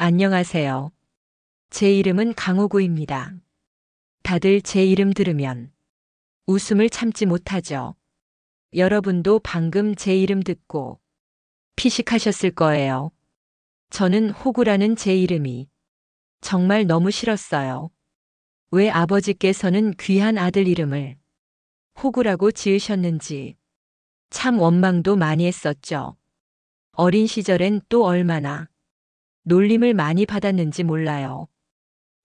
안녕하세요. 제 이름은 강호구입니다. 다들 제 이름 들으면 웃음을 참지 못하죠. 여러분도 방금 제 이름 듣고 피식하셨을 거예요. 저는 호구라는 제 이름이 정말 너무 싫었어요. 왜 아버지께서는 귀한 아들 이름을 호구라고 지으셨는지 참 원망도 많이 했었죠. 어린 시절엔 또 얼마나 놀림을 많이 받았는지 몰라요.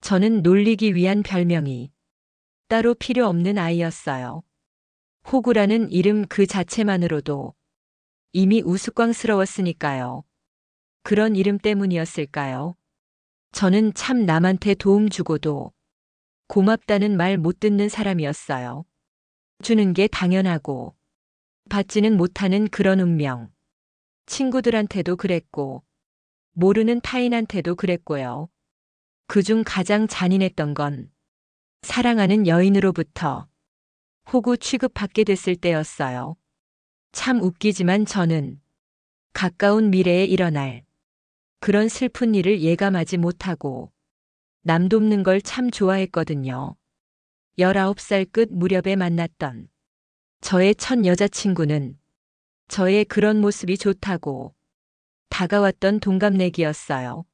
저는 놀리기 위한 별명이 따로 필요 없는 아이였어요. 호구라는 이름 그 자체만으로도 이미 우스꽝스러웠으니까요. 그런 이름 때문이었을까요? 저는 참 남한테 도움 주고도 고맙다는 말 못 듣는 사람이었어요. 주는 게 당연하고 받지는 못하는 그런 운명. 친구들한테도 그랬고 모르는 타인한테도 그랬고요. 그중 가장 잔인했던 건 사랑하는 여인으로부터 호구 취급받게 됐을 때였어요. 참 웃기지만 저는 가까운 미래에 일어날 그런 슬픈 일을 예감하지 못하고 남 돕는 걸 참 좋아했거든요. 19살 끝 무렵에 만났던 저의 첫 여자친구는 저의 그런 모습이 좋다고 다가왔던 동갑내기였어요.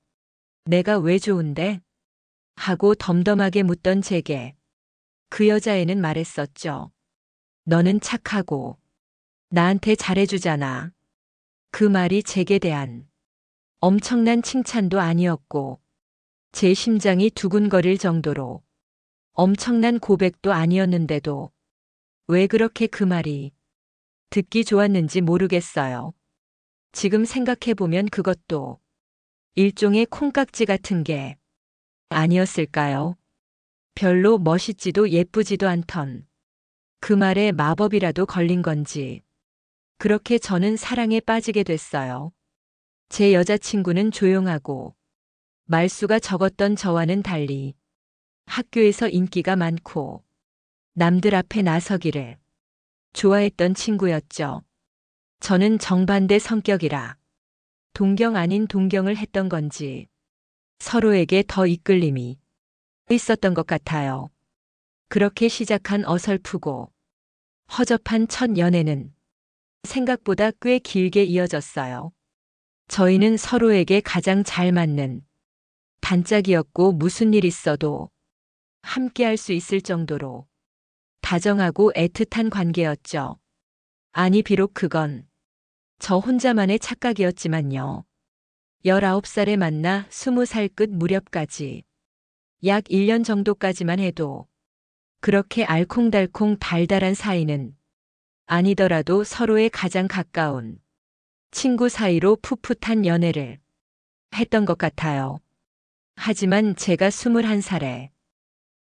내가 왜 좋은데? 하고 덤덤하게 묻던 제게 그 여자애는 말했었죠. 너는 착하고 나한테 잘해주잖아. 그 말이 제게 대한 엄청난 칭찬도 아니었고 제 심장이 두근거릴 정도로 엄청난 고백도 아니었는데도 왜 그렇게 그 말이 듣기 좋았는지 모르겠어요. 지금 생각해보면 그것도 일종의 콩깍지 같은 게 아니었을까요? 별로 멋있지도 예쁘지도 않던 그 말에 마법이라도 걸린 건지 그렇게 저는 사랑에 빠지게 됐어요. 제 여자친구는 조용하고 말수가 적었던 저와는 달리 학교에서 인기가 많고 남들 앞에 나서기를 좋아했던 친구였죠. 저는 정반대 성격이라 동경 아닌 동경을 했던 건지 서로에게 더 이끌림이 있었던 것 같아요. 그렇게 시작한 어설프고 허접한 첫 연애는 생각보다 꽤 길게 이어졌어요. 저희는 서로에게 가장 잘 맞는 단짝이었고 무슨 일 있어도 함께 할 수 있을 정도로 다정하고 애틋한 관계였죠. 아니, 비록 그건 저 혼자만의 착각이었지만요. 19살에 만나 20살 끝 무렵까지 약 1년 정도까지만 해도 그렇게 알콩달콩 달달한 사이는 아니더라도 서로의 가장 가까운 친구 사이로 풋풋한 연애를 했던 것 같아요. 하지만 제가 21살에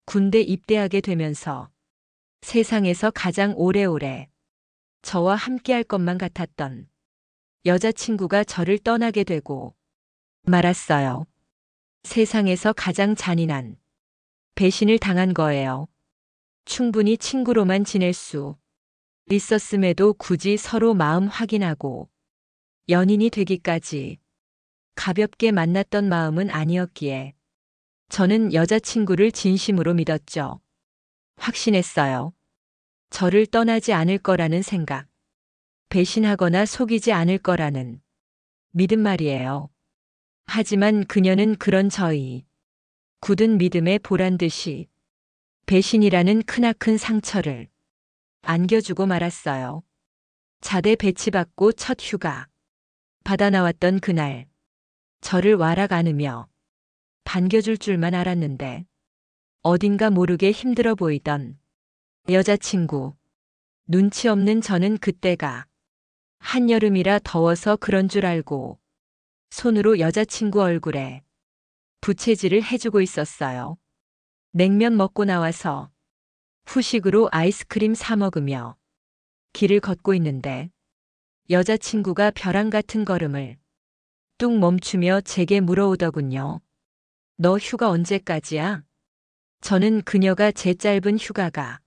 군대 입대하게 되면서 세상에서 가장 오래오래 저와 함께할 것만 같았던 여자친구가 저를 떠나게 되고 말았어요. 세상에서 가장 잔인한 배신을 당한 거예요. 충분히 친구로만 지낼 수 있었음에도 굳이 서로 마음 확인하고 연인이 되기까지 가볍게 만났던 마음은 아니었기에 저는 여자친구를 진심으로 믿었죠. 확신했어요. 저를 떠나지 않을 거라는 생각, 배신하거나 속이지 않을 거라는 믿음 말이에요. 하지만 그녀는 그런 저희 굳은 믿음에 보란 듯이 배신이라는 크나큰 상처를 안겨주고 말았어요. 자대 배치받고 첫 휴가 받아 나왔던 그날 저를 와락 안으며 반겨줄 줄만 알았는데 어딘가 모르게 힘들어 보이던 여자친구. 눈치 없는 저는 그때가 한여름이라 더워서 그런 줄 알고 손으로 여자친구 얼굴에 부채질을 해주고 있었어요. 냉면 먹고 나와서 후식으로 아이스크림 사 먹으며 길을 걷고 있는데 여자친구가 벼랑 같은 걸음을 뚝 멈추며 제게 물어오더군요. 너 휴가 언제까지야? 저는 그녀가 제 짧은 휴가가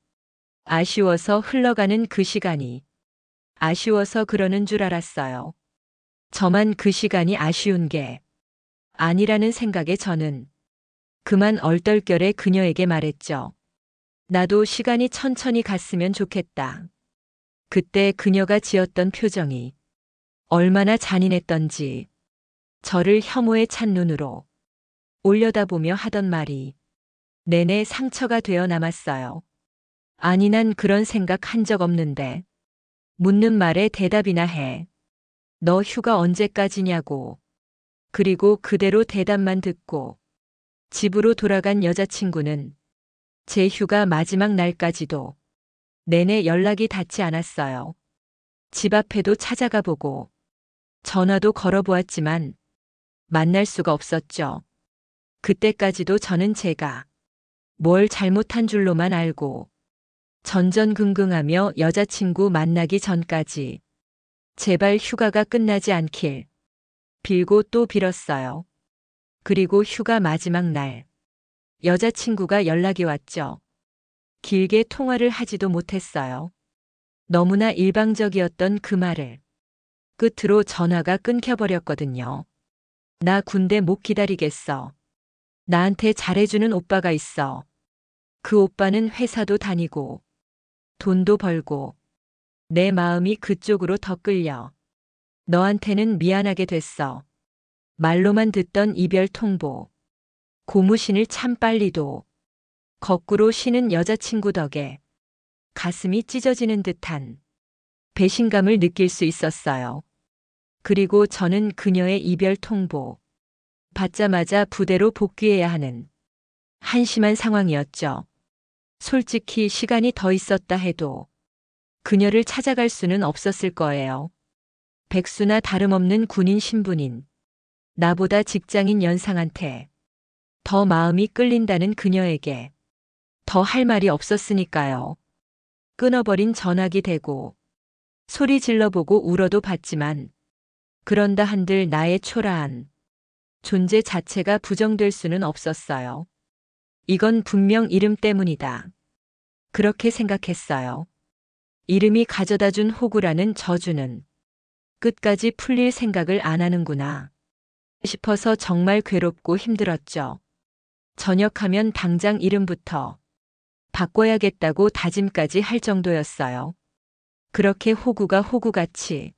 아쉬워서 흘러가는 그 시간이 아쉬워서 그러는 줄 알았어요. 저만 그 시간이 아쉬운 게 아니라는 생각에 저는 그만 얼떨결에 그녀에게 말했죠. 나도 시간이 천천히 갔으면 좋겠다. 그때 그녀가 지었던 표정이 얼마나 잔인했던지 저를 혐오에 찬 눈으로 올려다보며 하던 말이 내내 상처가 되어 남았어요. 아니, 난 그런 생각 한 적 없는데. 묻는 말에 대답이나 해. 너 휴가 언제까지냐고. 그리고 그대로 대답만 듣고 집으로 돌아간 여자친구는 제 휴가 마지막 날까지도 내내 연락이 닿지 않았어요. 집 앞에도 찾아가 보고 전화도 걸어보았지만 만날 수가 없었죠. 그때까지도 저는 제가 뭘 잘못한 줄로만 알고 전전긍긍하며 여자친구 만나기 전까지 제발 휴가가 끝나지 않길 빌고 또 빌었어요. 그리고 휴가 마지막 날 여자친구가 연락이 왔죠. 길게 통화를 하지도 못했어요. 너무나 일방적이었던 그 말을 끝으로 전화가 끊겨버렸거든요. 나 군대 못 기다리겠어. 나한테 잘해주는 오빠가 있어. 그 오빠는 회사도 다니고 돈도 벌고 내 마음이 그쪽으로 더 끌려. 너한테는 미안하게 됐어. 말로만 듣던 이별 통보. 고무신을 참 빨리도 거꾸로 신은 여자친구 덕에 가슴이 찢어지는 듯한 배신감을 느낄 수 있었어요. 그리고 저는 그녀의 이별 통보 받자마자 부대로 복귀해야 하는 한심한 상황이었죠. 솔직히 시간이 더 있었다 해도 그녀를 찾아갈 수는 없었을 거예요. 백수나 다름없는 군인 신분인 나보다 직장인 연상한테 더 마음이 끌린다는 그녀에게 더 할 말이 없었으니까요. 끊어버린 전화기 대고 소리 질러보고 울어도 봤지만 그런다 한들 나의 초라한 존재 자체가 부정될 수는 없었어요. 이건 분명 이름 때문이다. 그렇게 생각했어요. 이름이 가져다준 호구라는 저주는 끝까지 풀릴 생각을 안 하는구나 싶어서 정말 괴롭고 힘들었죠. 전역하면 당장 이름부터 바꿔야겠다고 다짐까지 할 정도였어요. 그렇게 호구가 호구같이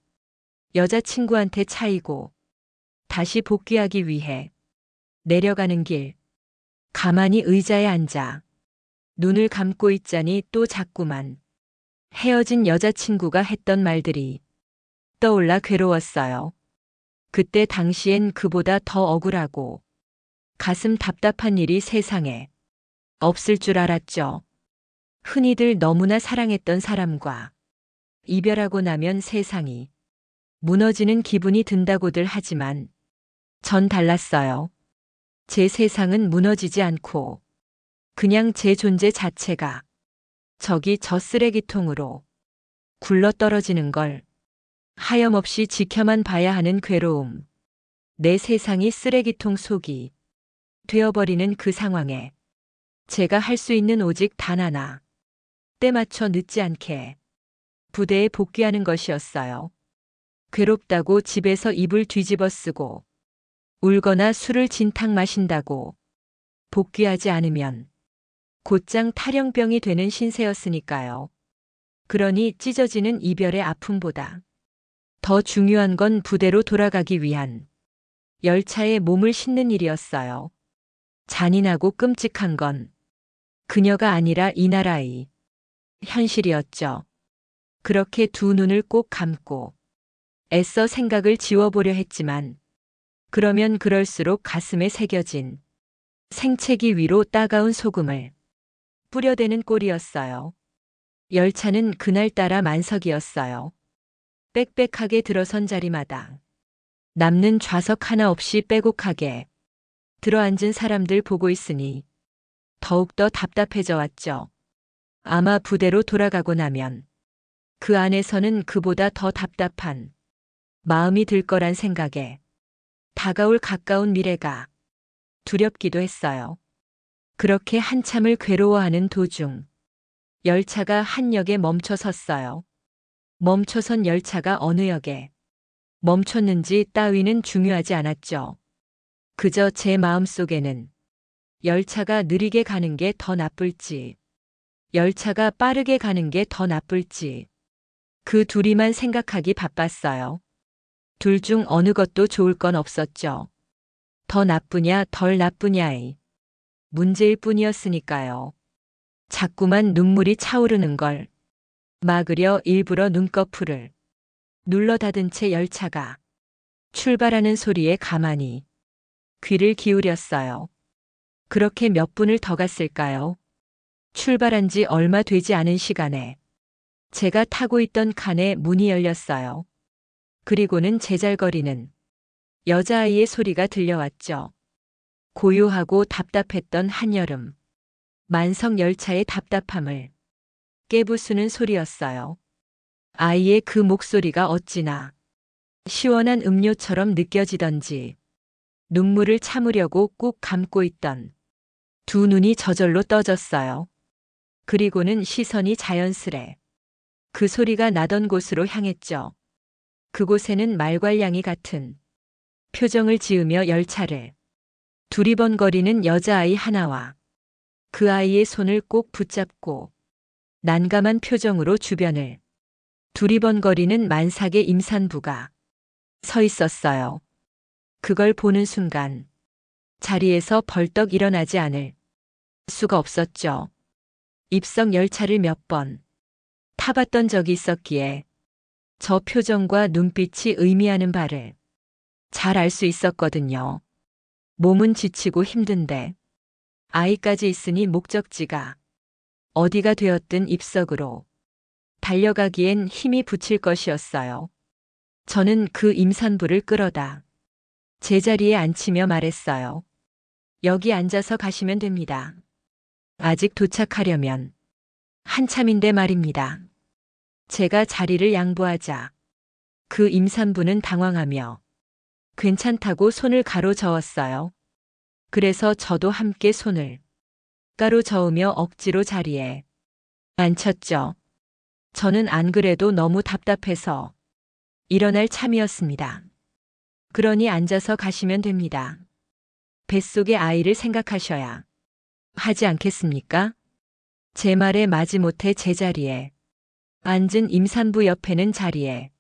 여자친구한테 차이고 다시 복귀하기 위해 내려가는 길 가만히 의자에 앉아 눈을 감고 있자니 또 자꾸만 헤어진 여자친구가 했던 말들이 떠올라 괴로웠어요. 그때 당시엔 그보다 더 억울하고 가슴 답답한 일이 세상에 없을 줄 알았죠. 흔히들 너무나 사랑했던 사람과 이별하고 나면 세상이 무너지는 기분이 든다고들 하지만 전 달랐어요. 제 세상은 무너지지 않고 그냥 제 존재 자체가 저기 저 쓰레기통으로 굴러떨어지는 걸 하염없이 지켜만 봐야 하는 괴로움. 내 세상이 쓰레기통 속이 되어버리는 그 상황에 제가 할 수 있는 오직 단 하나. 때 맞춰 늦지 않게 부대에 복귀하는 것이었어요. 괴롭다고 집에서 이불 뒤집어 쓰고 울거나 술을 진탕 마신다고 복귀하지 않으면 곧장 탈영병이 되는 신세였으니까요. 그러니 찢어지는 이별의 아픔보다 더 중요한 건 부대로 돌아가기 위한 열차에 몸을 싣는 일이었어요. 잔인하고 끔찍한 건 그녀가 아니라 이 나라의 현실이었죠. 그렇게 두 눈을 꼭 감고 애써 생각을 지워보려 했지만 그러면 그럴수록 가슴에 새겨진 생채기 위로 따가운 소금을 뿌려대는 꼴이었어요. 열차는 그날따라 만석이었어요. 빽빽하게 들어선 자리마다 남는 좌석 하나 없이 빼곡하게 들어앉은 사람들 보고 있으니 더욱더 답답해져 왔죠. 아마 부대로 돌아가고 나면 그 안에서는 그보다 더 답답한 마음이 들 거란 생각에 다가올 가까운 미래가 두렵기도 했어요. 그렇게 한참을 괴로워하는 도중 열차가 한 역에 멈춰 섰어요. 멈춰선 열차가 어느 역에 멈췄는지 따위는 중요하지 않았죠. 그저 제 마음속에는 열차가 느리게 가는 게 더 나쁠지, 열차가 빠르게 가는 게 더 나쁠지, 그 둘이만 생각하기 바빴어요. 둘 중 어느 것도 좋을 건 없었죠. 더 나쁘냐 덜 나쁘냐의 문제일 뿐이었으니까요. 자꾸만 눈물이 차오르는 걸 막으려 일부러 눈꺼풀을 눌러 닫은 채 열차가 출발하는 소리에 가만히 귀를 기울였어요. 그렇게 몇 분을 더 갔을까요? 출발한 지 얼마 되지 않은 시간에 제가 타고 있던 칸에 문이 열렸어요. 그리고는 제잘거리는 여자아이의 소리가 들려왔죠. 고요하고 답답했던 한여름, 만석 열차의 답답함을 깨부수는 소리였어요. 아이의 그 목소리가 어찌나 시원한 음료처럼 느껴지던지 눈물을 참으려고 꾹 감고 있던 두 눈이 저절로 떠졌어요. 그리고는 시선이 자연스레 그 소리가 나던 곳으로 향했죠. 그곳에는 말괄량이 같은 표정을 지으며 열차를 두리번거리는 여자아이 하나와 그 아이의 손을 꼭 붙잡고 난감한 표정으로 주변을 두리번거리는 만삭의 임산부가 서 있었어요. 그걸 보는 순간 자리에서 벌떡 일어나지 않을 수가 없었죠. 입석 열차를 몇 번 타봤던 적이 있었기에 저 표정과 눈빛이 의미하는 바를 잘 알 수 있었거든요. 몸은 지치고 힘든데 아이까지 있으니 목적지가 어디가 되었든 입석으로 달려가기엔 힘이 붙일 것이었어요. 저는 그 임산부를 끌어다 제자리에 앉히며 말했어요. 여기 앉아서 가시면 됩니다. 아직 도착하려면 한참인데 말입니다. 제가 자리를 양보하자 그 임산부는 당황하며 괜찮다고 손을 가로저었어요. 그래서 저도 함께 손을 가로저으며 억지로 자리에 앉혔죠. 저는 안 그래도 너무 답답해서 일어날 참이었습니다. 그러니 앉아서 가시면 됩니다. 뱃속의 아이를 생각하셔야 하지 않겠습니까? 제 말에 마지못해 제자리에 앉은 임산부 옆에는 자리에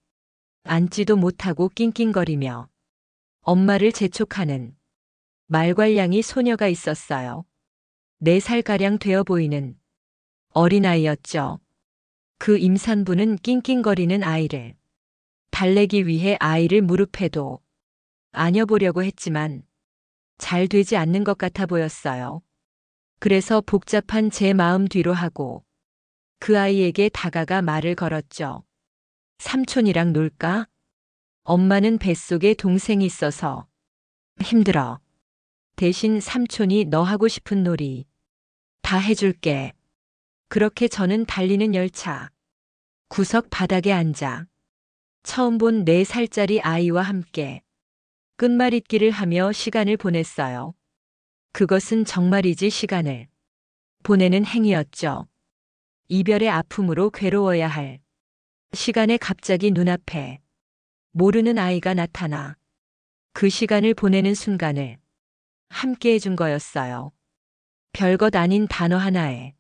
앉지도 못하고 낑낑거리며 엄마를 재촉하는 말괄량이 소녀가 있었어요. 4살가량 되어 보이는 어린아이였죠. 그 임산부는 낑낑거리는 아이를 달래기 위해 아이를 무릎에도 안여보려고 했지만 잘 되지 않는 것 같아 보였어요. 그래서 복잡한 제 마음 뒤로 하고 그 아이에게 다가가 말을 걸었죠. 삼촌이랑 놀까? 엄마는 뱃속에 동생이 있어서 힘들어. 대신 삼촌이 너 하고 싶은 놀이 다 해줄게. 그렇게 저는 달리는 열차 구석 바닥에 앉아 처음 본 4살짜리 아이와 함께 끝말잇기를 하며 시간을 보냈어요. 그것은 정말이지 시간을 보내는 행위였죠. 이별의 아픔으로 괴로워야 할 시간에 갑자기 눈앞에 모르는 아이가 나타나 그 시간을 보내는 순간을 함께 해준 거였어요. 별것 아닌 단어 하나에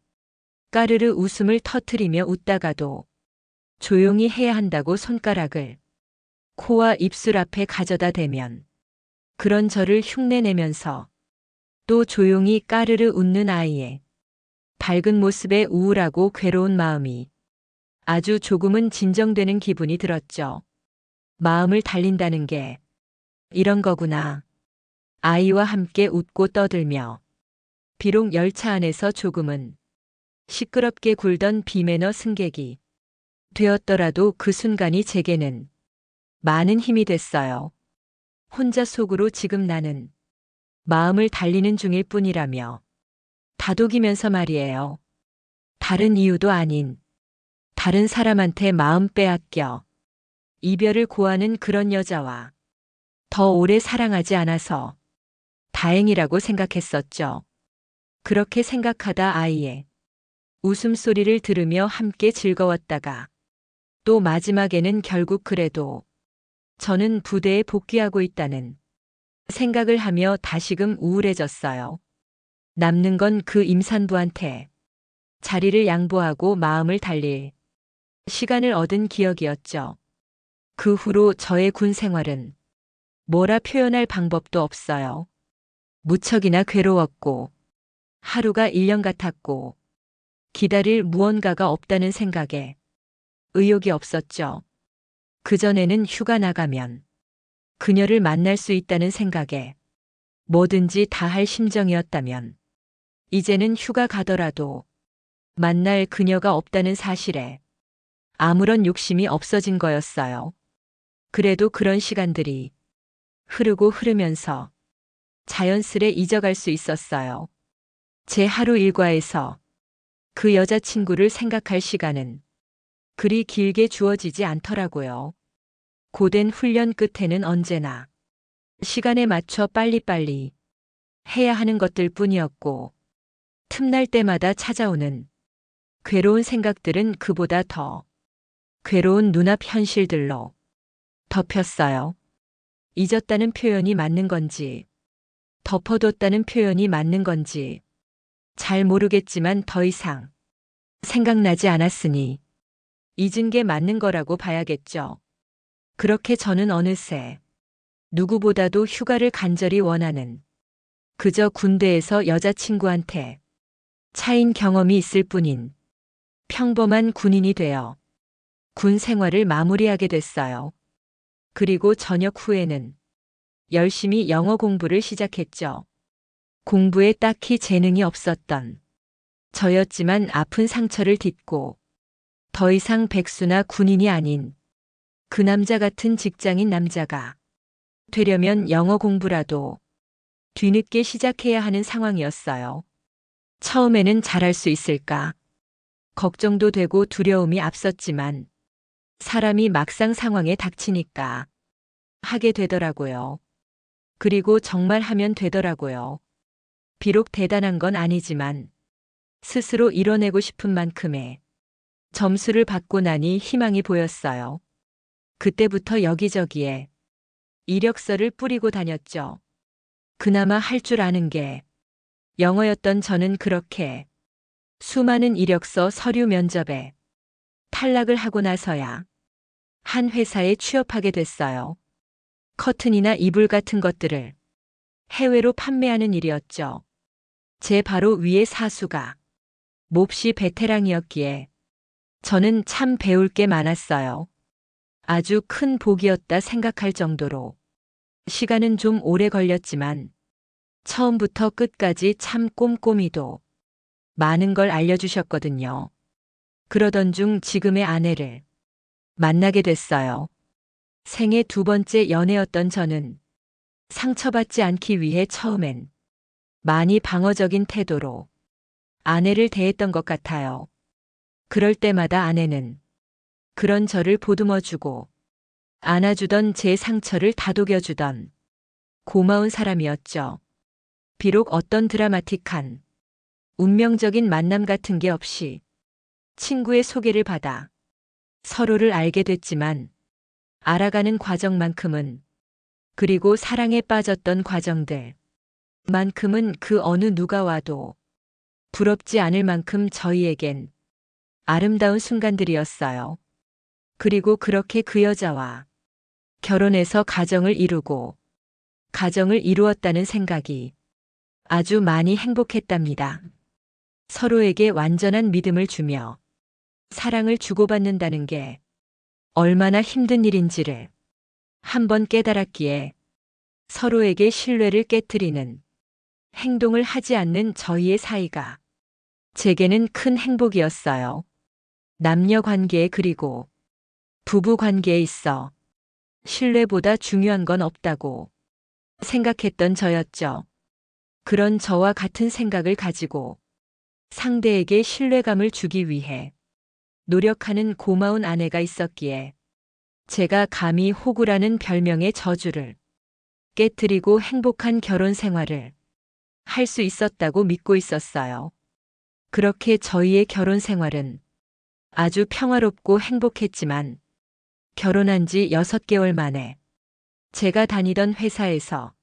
까르르 웃음을 터트리며 웃다가도 조용히 해야 한다고 손가락을 코와 입술 앞에 가져다 대면 그런 저를 흉내내면서 또 조용히 까르르 웃는 아이의 밝은 모습에 우울하고 괴로운 마음이 아주 조금은 진정되는 기분이 들었죠. 마음을 달린다는 게 이런 거구나. 아이와 함께 웃고 떠들며 비록 열차 안에서 조금은 시끄럽게 굴던 비매너 승객이 되었더라도 그 순간이 제게는 많은 힘이 됐어요. 혼자 속으로 지금 나는 마음을 달리는 중일 뿐이라며 다독이면서 말이에요. 다른 이유도 아닌 다른 사람한테 마음 빼앗겨 이별을 고하는 그런 여자와 더 오래 사랑하지 않아서 다행이라고 생각했었죠. 그렇게 생각하다 아이의 웃음소리를 들으며 함께 즐거웠다가 또 마지막에는 결국 그래도 저는 부대에 복귀하고 있다는 생각을 하며 다시금 우울해졌어요. 남는 건 그 임산부한테 자리를 양보하고 마음을 달릴 시간을 얻은 기억이었죠. 그 후로 저의 군 생활은 뭐라 표현할 방법도 없어요. 무척이나 괴로웠고, 하루가 1년 같았고, 기다릴 무언가가 없다는 생각에 의욕이 없었죠. 그전에는 휴가 나가면 그녀를 만날 수 있다는 생각에 뭐든지 다 할 심정이었다면, 이제는 휴가 가더라도 만날 그녀가 없다는 사실에 아무런 욕심이 없어진 거였어요. 그래도 그런 시간들이 흐르고 흐르면서 자연스레 잊어갈 수 있었어요. 제 하루 일과에서 그 여자친구를 생각할 시간은 그리 길게 주어지지 않더라고요. 고된 훈련 끝에는 언제나 시간에 맞춰 빨리빨리 해야 하는 것들 뿐이었고, 틈날 때마다 찾아오는 괴로운 생각들은 그보다 더 괴로운 눈앞 현실들로 덮였어요. 잊었다는 표현이 맞는 건지, 덮어뒀다는 표현이 맞는 건지 잘 모르겠지만 더 이상 생각나지 않았으니 잊은 게 맞는 거라고 봐야겠죠. 그렇게 저는 어느새 누구보다도 휴가를 간절히 원하는, 그저 군대에서 여자친구한테 차인 경험이 있을 뿐인 평범한 군인이 되어 군 생활을 마무리하게 됐어요. 그리고 저녁 후에는 열심히 영어 공부를 시작했죠. 공부에 딱히 재능이 없었던 저였지만 아픈 상처를 딛고 더 이상 백수나 군인이 아닌 그 남자 같은 직장인 남자가 되려면 영어 공부라도 뒤늦게 시작해야 하는 상황이었어요. 처음에는 잘할 수 있을까 걱정도 되고 두려움이 앞섰지만, 사람이 막상 상황에 닥치니까 하게 되더라고요. 그리고 정말 하면 되더라고요. 비록 대단한 건 아니지만 스스로 이뤄내고 싶은 만큼의 점수를 받고 나니 희망이 보였어요. 그때부터 여기저기에 이력서를 뿌리고 다녔죠. 그나마 할 줄 아는 게 영어였던 저는 그렇게 수많은 이력서 서류 면접에 탈락을 하고 나서야 한 회사에 취업하게 됐어요. 커튼이나 이불 같은 것들을 해외로 판매하는 일이었죠. 제 바로 위의 사수가 몹시 베테랑이었기에 저는 참 배울 게 많았어요. 아주 큰 복이었다 생각할 정도로. 시간은 좀 오래 걸렸지만 처음부터 끝까지 참 꼼꼼히도 많은 걸 알려주셨거든요. 그러던 중 지금의 아내를 만나게 됐어요. 생애 2번째 연애였던 저는 상처받지 않기 위해 처음엔 많이 방어적인 태도로 아내를 대했던 것 같아요. 그럴 때마다 아내는 그런 저를 보듬어주고 안아주던 제 상처를 다독여주던 고마운 사람이었죠. 비록 어떤 드라마틱한 운명적인 만남 같은 게 없이 친구의 소개를 받아 서로를 알게 됐지만, 알아가는 과정만큼은, 그리고 사랑에 빠졌던 과정들 만큼은 그 어느 누가 와도 부럽지 않을 만큼 저희에겐 아름다운 순간들이었어요. 그리고 그렇게 그 여자와 결혼해서 가정을 이루고 가정을 이루었다는 생각이 아주 많이 행복했답니다. 서로에게 완전한 믿음을 주며 사랑을 주고받는다는 게 얼마나 힘든 일인지를 한번 깨달았기에 서로에게 신뢰를 깨트리는 행동을 하지 않는 저희의 사이가 제게는 큰 행복이었어요. 남녀 관계에, 그리고 부부 관계에 있어 신뢰보다 중요한 건 없다고 생각했던 저였죠. 그런 저와 같은 생각을 가지고 상대에게 신뢰감을 주기 위해 노력하는 고마운 아내가 있었기에 제가 감히 호구라는 별명의 저주를 깨트리고 행복한 결혼 생활을 할 수 있었다고 믿고 있었어요. 그렇게 저희의 결혼 생활은 아주 평화롭고 행복했지만, 결혼한 지 6개월 만에 제가 다니던 회사에서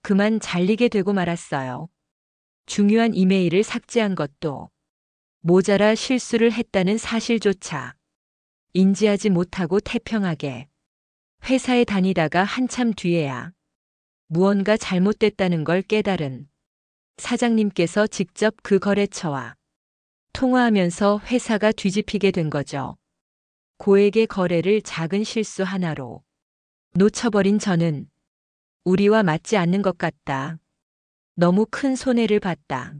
그만 잘리게 되고 말았어요. 중요한 이메일을 삭제한 것도 모자라 실수를 했다는 사실조차 인지하지 못하고 태평하게 회사에 다니다가 한참 뒤에야 무언가 잘못됐다는 걸 깨달은 사장님께서 직접 그 거래처와 통화하면서 회사가 뒤집히게 된 거죠. 고액의 거래를 작은 실수 하나로 놓쳐버린 저는 우리와 맞지 않는 것 같다. 너무 큰 손해를 봤다.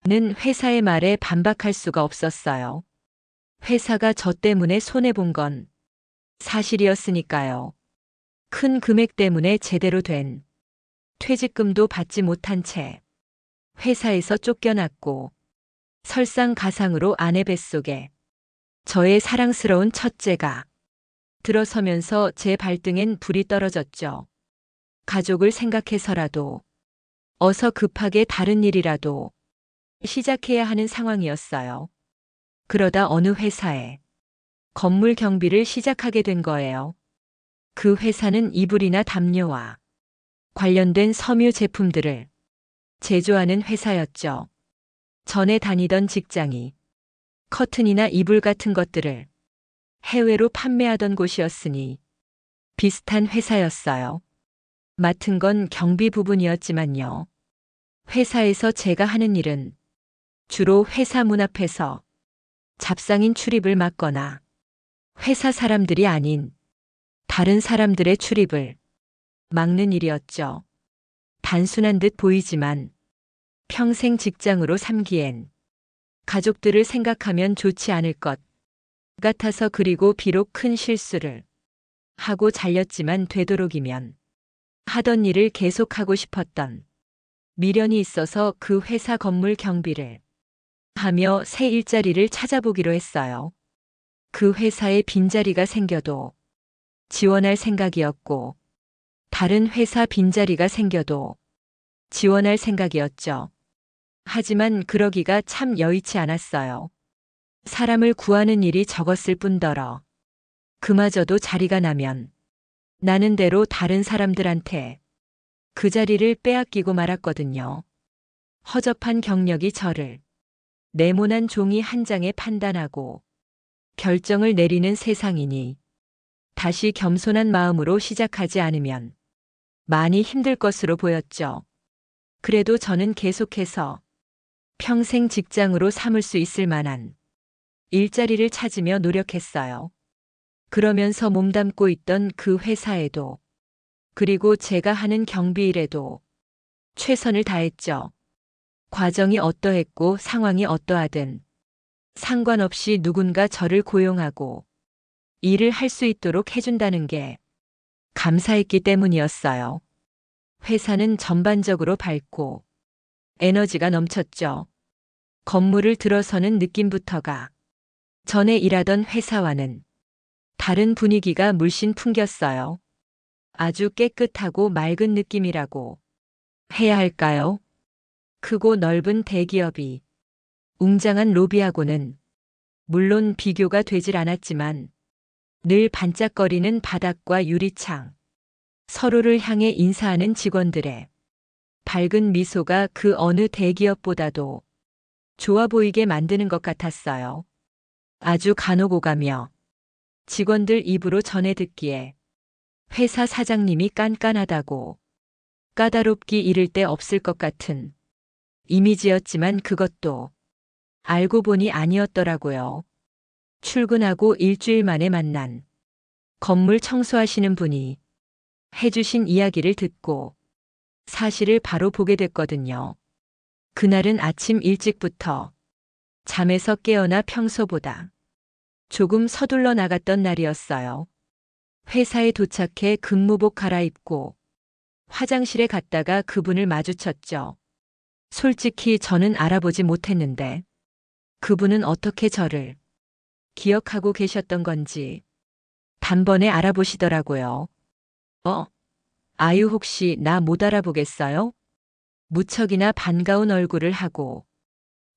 는 회사의 말에 반박할 수가 없었어요. 회사가 저 때문에 손해본 건 사실이었으니까요. 큰 금액 때문에 제대로 된 퇴직금도 받지 못한 채 회사에서 쫓겨났고 설상가상으로 아내 뱃속에 저의 사랑스러운 첫째가 들어서면서 제 발등엔 불이 떨어졌죠. 가족을 생각해서라도 어서 급하게 다른 일이라도 시작해야 하는 상황이었어요. 그러다 어느 회사에 건물 경비를 시작하게 된 거예요. 그 회사는 이불이나 담요와 관련된 섬유 제품들을 제조하는 회사였죠. 전에 다니던 직장이 커튼이나 이불 같은 것들을 해외로 판매하던 곳이었으니 비슷한 회사였어요. 맡은 건 경비 부분이었지만요. 회사에서 제가 하는 일은 주로 회사 문 앞에서 잡상인 출입을 막거나 회사 사람들이 아닌 다른 사람들의 출입을 막는 일이었죠. 단순한 듯 보이지만 평생 직장으로 삼기엔 가족들을 생각하면 좋지 않을 것 같아서, 그리고 비록 큰 실수를 하고 잘렸지만 되도록이면 하던 일을 계속하고 싶었던 미련이 있어서 그 회사 건물 경비를 하며 새 일자리를 찾아보기로 했어요. 그 회사에 빈자리가 생겨도 지원할 생각이었고 다른 회사 빈자리가 생겨도 지원할 생각이었죠. 하지만 그러기가 참 여의치 않았어요. 사람을 구하는 일이 적었을 뿐더러 그마저도 자리가 나면 나는 대로 다른 사람들한테 그 자리를 빼앗기고 말았거든요. 허접한 경력이 저를 네모난 종이 한 장에 판단하고 결정을 내리는 세상이니 다시 겸손한 마음으로 시작하지 않으면 많이 힘들 것으로 보였죠. 그래도 저는 계속해서 평생 직장으로 삼을 수 있을 만한 일자리를 찾으며 노력했어요. 그러면서 몸담고 있던 그 회사에도, 그리고 제가 하는 경비일에도 최선을 다했죠. 과정이 어떠했고 상황이 어떠하든 상관없이 누군가 저를 고용하고 일을 할 수 있도록 해준다는 게 감사했기 때문이었어요. 회사는 전반적으로 밝고 에너지가 넘쳤죠. 건물을 들어서는 느낌부터가 전에 일하던 회사와는 다른 분위기가 물씬 풍겼어요. 아주 깨끗하고 맑은 느낌이라고 해야 할까요? 크고 넓은 대기업이 웅장한 로비하고는 물론 비교가 되질 않았지만 늘 반짝거리는 바닥과 유리창, 서로를 향해 인사하는 직원들의 밝은 미소가 그 어느 대기업보다도 좋아 보이게 만드는 것 같았어요. 아주 간호고가며 직원들 입으로 전해 듣기에 회사 사장님이 깐깐하다고 까다롭기 이를 데 없을 것 같은 이미지였지만 그것도 알고 보니 아니었더라고요. 출근하고 일주일 만에 만난 건물 청소하시는 분이 해주신 이야기를 듣고 사실을 바로 보게 됐거든요. 그날은 아침 일찍부터 잠에서 깨어나 평소보다 조금 서둘러 나갔던 날이었어요. 회사에 도착해 근무복 갈아입고 화장실에 갔다가 그분을 마주쳤죠. 솔직히 저는 알아보지 못했는데 그분은 어떻게 저를 기억하고 계셨던 건지 단번에 알아보시더라고요. 아유, 혹시 나 못 알아보겠어요? 무척이나 반가운 얼굴을 하고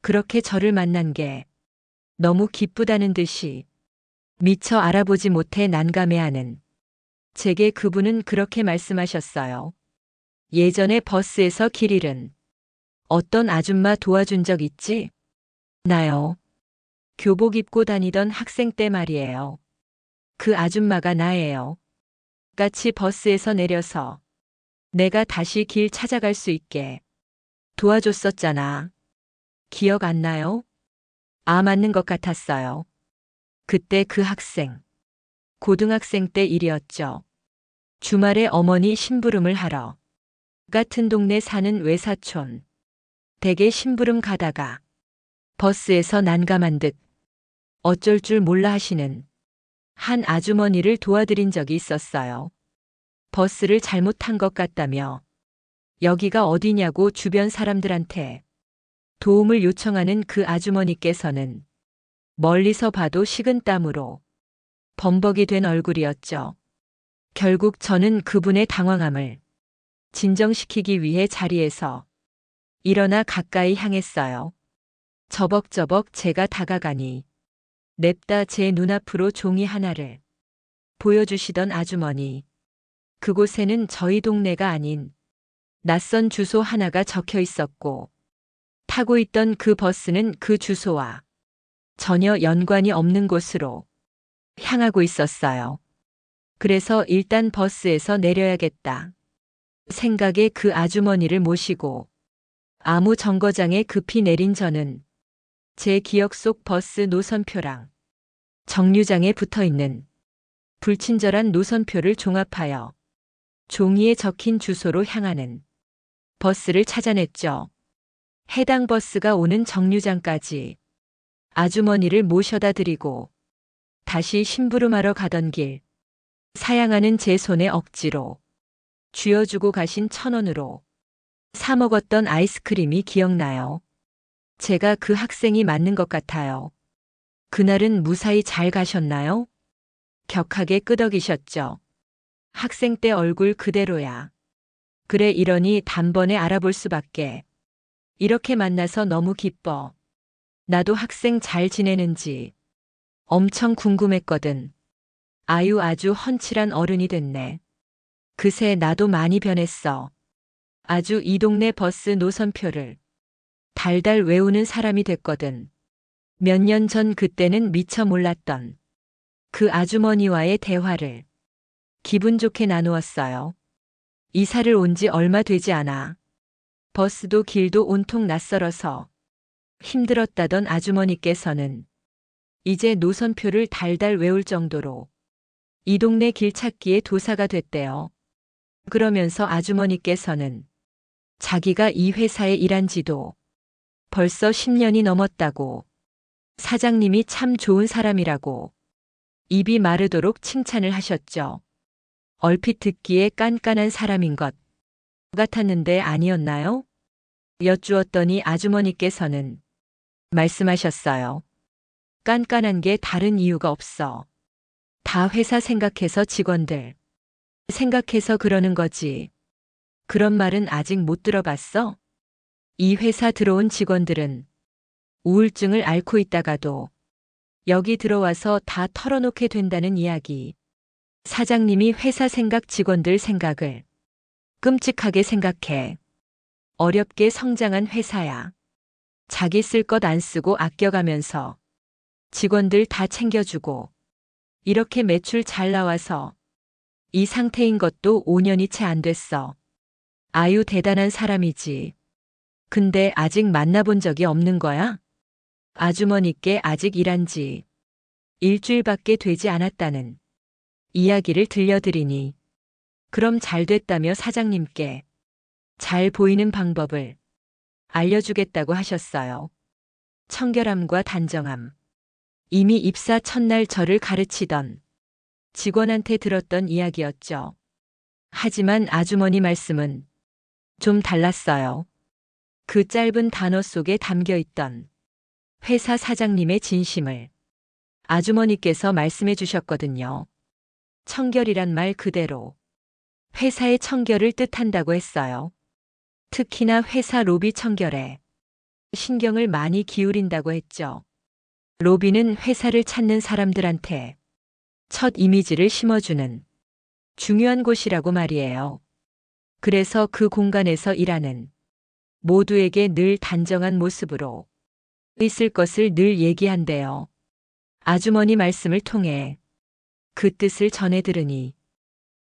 그렇게 저를 만난 게 너무 기쁘다는 듯이 미처 알아보지 못해 난감해하는 제게 그분은 그렇게 말씀하셨어요. 예전에 버스에서 길 잃은 어떤 아줌마 도와준 적 있지? 나요. 교복 입고 다니던 학생 때 말이에요. 그 아줌마가 나예요. 같이 버스에서 내려서 내가 다시 길 찾아갈 수 있게 도와줬었잖아. 기억 안 나요? 아, 맞는 것 같았어요. 그때 그 학생, 고등학생 때 일이었죠. 주말에 어머니 심부름을 하러 같은 동네 사는 외사촌 댁에 심부름 가다가 버스에서 난감한 듯 어쩔 줄 몰라 하시는 한 아주머니를 도와드린 적이 있었어요. 버스를 잘못 탄 것 같다며 여기가 어디냐고 주변 사람들한테 도움을 요청하는 그 아주머니께서는 멀리서 봐도 식은땀으로 범벅이 된 얼굴이었죠. 결국 저는 그분의 당황함을 진정시키기 위해 자리에서 일어나 가까이 향했어요. 저벅저벅 제가 다가가니 냅다 제 눈앞으로 종이 하나를 보여주시던 아주머니. 그곳에는 저희 동네가 아닌 낯선 주소 하나가 적혀 있었고 타고 있던 그 버스는 그 주소와 전혀 연관이 없는 곳으로 향하고 있었어요. 그래서 일단 버스에서 내려야겠다 생각에 그 아주머니를 모시고 아무 정거장에 급히 내린 저는 제 기억 속 버스 노선표랑 정류장에 붙어 있는 불친절한 노선표를 종합하여 종이에 적힌 주소로 향하는 버스를 찾아냈죠. 해당 버스가 오는 정류장까지 아주머니를 모셔다 드리고 다시 심부름하러 가던 길 사양하는 제 손에 억지로 쥐어주고 가신 1,000원으로 사 먹었던 아이스크림이 기억나요. 제가 그 학생이 맞는 것 같아요. 그날은 무사히 잘 가셨나요? 격하게 끄덕이셨죠. 학생 때 얼굴 그대로야. 그래, 이러니 단번에 알아볼 수밖에. 이렇게 만나서 너무 기뻐. 나도 학생 잘 지내는지 엄청 궁금했거든. 아유, 아주 훤칠한 어른이 됐네. 그새 나도 많이 변했어. 아주 이 동네 버스 노선표를 달달 외우는 사람이 됐거든. 몇 년 전 그때는 미처 몰랐던 그 아주머니와의 대화를 기분 좋게 나누었어요. 이사를 온 지 얼마 되지 않아 버스도 길도 온통 낯설어서 힘들었다던 아주머니께서는 이제 노선표를 달달 외울 정도로 이 동네 길 찾기에 도사가 됐대요. 그러면서 아주머니께서는 자기가 이 회사에 일한 지도 벌써 10년이 넘었다고, 사장님이 참 좋은 사람이라고 입이 마르도록 칭찬을 하셨죠. 얼핏 듣기에 깐깐한 사람인 것 같았는데 아니었나요? 여쭈었더니 아주머니께서는 말씀하셨어요. 깐깐한 게 다른 이유가 없어. 다 회사 생각해서, 직원들 생각해서 그러는 거지. 그런 말은 아직 못 들어봤어? 이 회사 들어온 직원들은 우울증을 앓고 있다가도 여기 들어와서 다 털어놓게 된다는 이야기. 사장님이 회사 생각, 직원들 생각을 끔찍하게 생각해. 어렵게 성장한 회사야. 자기 쓸 것 안 쓰고 아껴가면서 직원들 다 챙겨주고 이렇게 매출 잘 나와서 이 상태인 것도 5년이 채 안 됐어. 아유, 대단한 사람이지. 근데 아직 만나본 적이 없는 거야? 아주머니께 아직 일한 지 일주일밖에 되지 않았다는 이야기를 들려드리니 그럼 잘 됐다며 사장님께 잘 보이는 방법을 알려주겠다고 하셨어요. 청결함과 단정함. 이미 입사 첫날 저를 가르치던 직원한테 들었던 이야기였죠. 하지만 아주머니 말씀은 좀 달랐어요. 그 짧은 단어 속에 담겨 있던 회사 사장님의 진심을 아주머니께서 말씀해 주셨거든요. 청결이란 말 그대로 회사의 청결을 뜻한다고 했어요. 특히나 회사 로비 청결에 신경을 많이 기울인다고 했죠. 로비는 회사를 찾는 사람들한테 첫 이미지를 심어주는 중요한 곳이라고 말이에요. 그래서 그 공간에서 일하는 모두에게 늘 단정한 모습으로 있을 것을 늘 얘기한대요. 아주머니 말씀을 통해 그 뜻을 전해 들으니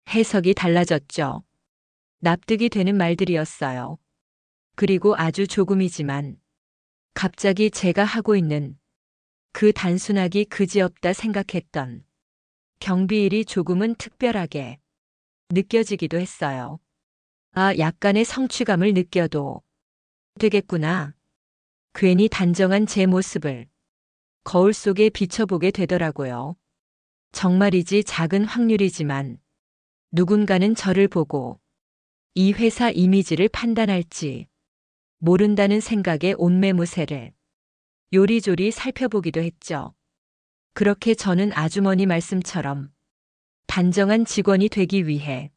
해석이 달라졌죠. 납득이 되는 말들이었어요. 그리고 아주 조금이지만 갑자기 제가 하고 있는 그 단순하기 그지없다 생각했던 경비일이 조금은 특별하게 느껴지기도 했어요. 아, 약간의 성취감을 느껴도 되겠구나. 괜히 단정한 제 모습을 거울 속에 비춰보게 되더라고요. 정말이지 작은 확률이지만 누군가는 저를 보고 이 회사 이미지를 판단할지 모른다는 생각에 옷매무새를 요리조리 살펴보기도 했죠. 그렇게 저는 아주머니 말씀처럼 단정한 직원이 되기 위해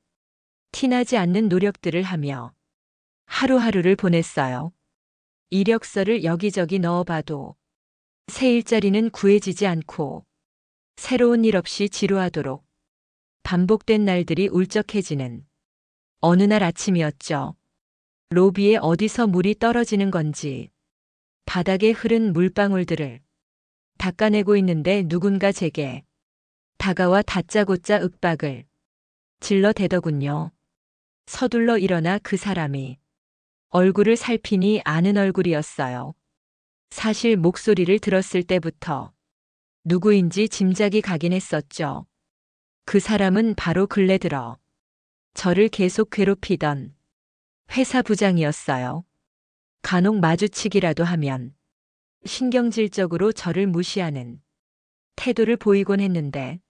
티나지 않는 노력들을 하며 하루하루를 보냈어요. 이력서를 여기저기 넣어봐도 새 일자리는 구해지지 않고 새로운 일 없이 지루하도록 반복된 날들이 울적해지는 어느 날 아침이었죠. 로비에 어디서 물이 떨어지는 건지 바닥에 흐른 물방울들을 닦아내고 있는데 누군가 제게 다가와 다짜고짜 윽박을 질러대더군요. 서둘러 일어나 그 사람이 얼굴을 살피니 아는 얼굴이었어요. 사실 목소리를 들었을 때부터 누구인지 짐작이 가긴 했었죠. 그 사람은 바로 근래 들어 저를 계속 괴롭히던 회사 부장이었어요. 간혹 마주치기라도 하면 신경질적으로 저를 무시하는 태도를 보이곤 했는데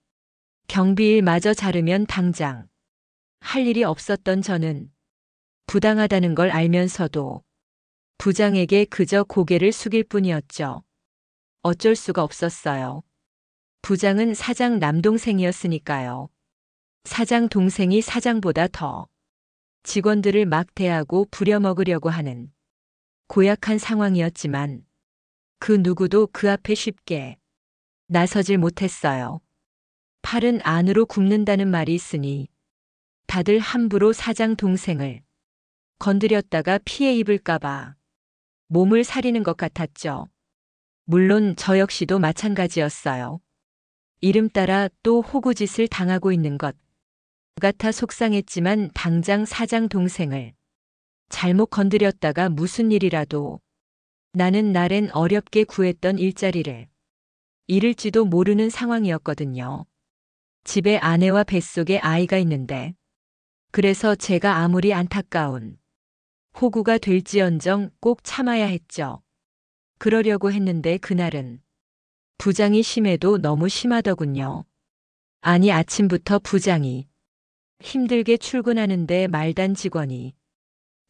경비일마저 자르면 당장 할 일이 없었던 저는 부당하다는 걸 알면서도 부장에게 그저 고개를 숙일 뿐이었죠. 어쩔 수가 없었어요. 부장은 사장 남동생이었으니까요. 사장 동생이 사장보다 더 직원들을 막 대하고 부려먹으려고 하는 고약한 상황이었지만 그 누구도 그 앞에 쉽게 나서질 못했어요. 팔은 안으로 굽는다는 말이 있으니 다들 함부로 사장 동생을 건드렸다가 피해 입을까봐 몸을 사리는 것 같았죠. 물론 저 역시도 마찬가지였어요. 이름 따라 또 호구짓을 당하고 있는 것 같아 속상했지만 당장 사장 동생을 잘못 건드렸다가 무슨 일이라도 나는 날엔 어렵게 구했던 일자리를 잃을지도 모르는 상황이었거든요. 집에 아내와 뱃속에 아이가 있는데 그래서 제가 아무리 안타까운 호구가 될지언정 꼭 참아야 했죠. 그러려고 했는데 그날은 부장이 심해도 너무 심하더군요. 아니 아침부터 부장이 힘들게 출근하는데 말단 직원이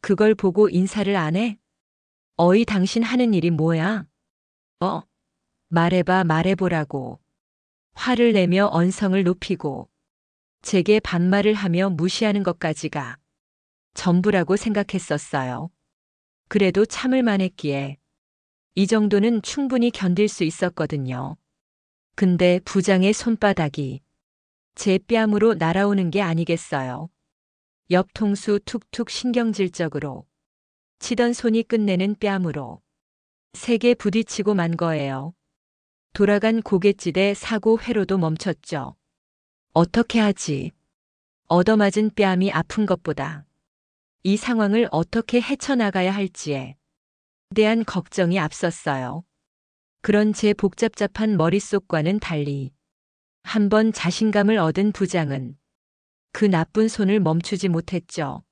그걸 보고 인사를 안 해? 어이 당신 하는 일이 뭐야? 말해봐 말해보라고 화를 내며 언성을 높이고 제게 반말을 하며 무시하는 것까지가 전부라고 생각했었어요. 그래도 참을 만했기에 이 정도는 충분히 견딜 수 있었거든요. 근데 부장의 손바닥이 제 뺨으로 날아오는 게 아니겠어요. 옆 통수 툭툭 신경질적으로 치던 손이 끝내는 뺨으로 세게 부딪히고 만 거예요. 돌아간 고갯짓에 사고 회로도 멈췄죠. 어떻게 하지? 얻어맞은 뺨이 아픈 것보다 이 상황을 어떻게 헤쳐나가야 할지에 대한 걱정이 앞섰어요. 그런 제 복잡잡한 머릿속과는 달리 한번 자신감을 얻은 부장은 그 나쁜 손을 멈추지 못했죠.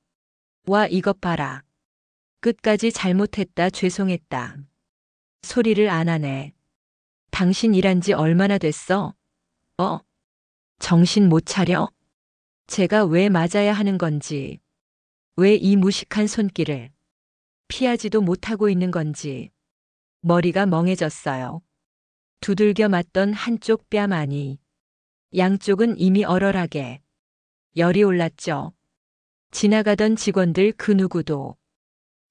와 이것 봐라. 끝까지 잘못했다 죄송했다. 소리를 안 하네. 당신 일한 지 얼마나 됐어? 정신 못 차려? 제가 왜 맞아야 하는 건지, 왜 이 무식한 손길을 피하지도 못하고 있는 건지 머리가 멍해졌어요. 두들겨 맞던 한쪽 뺨 아니 양쪽은 이미 얼얼하게 열이 올랐죠. 지나가던 직원들 그 누구도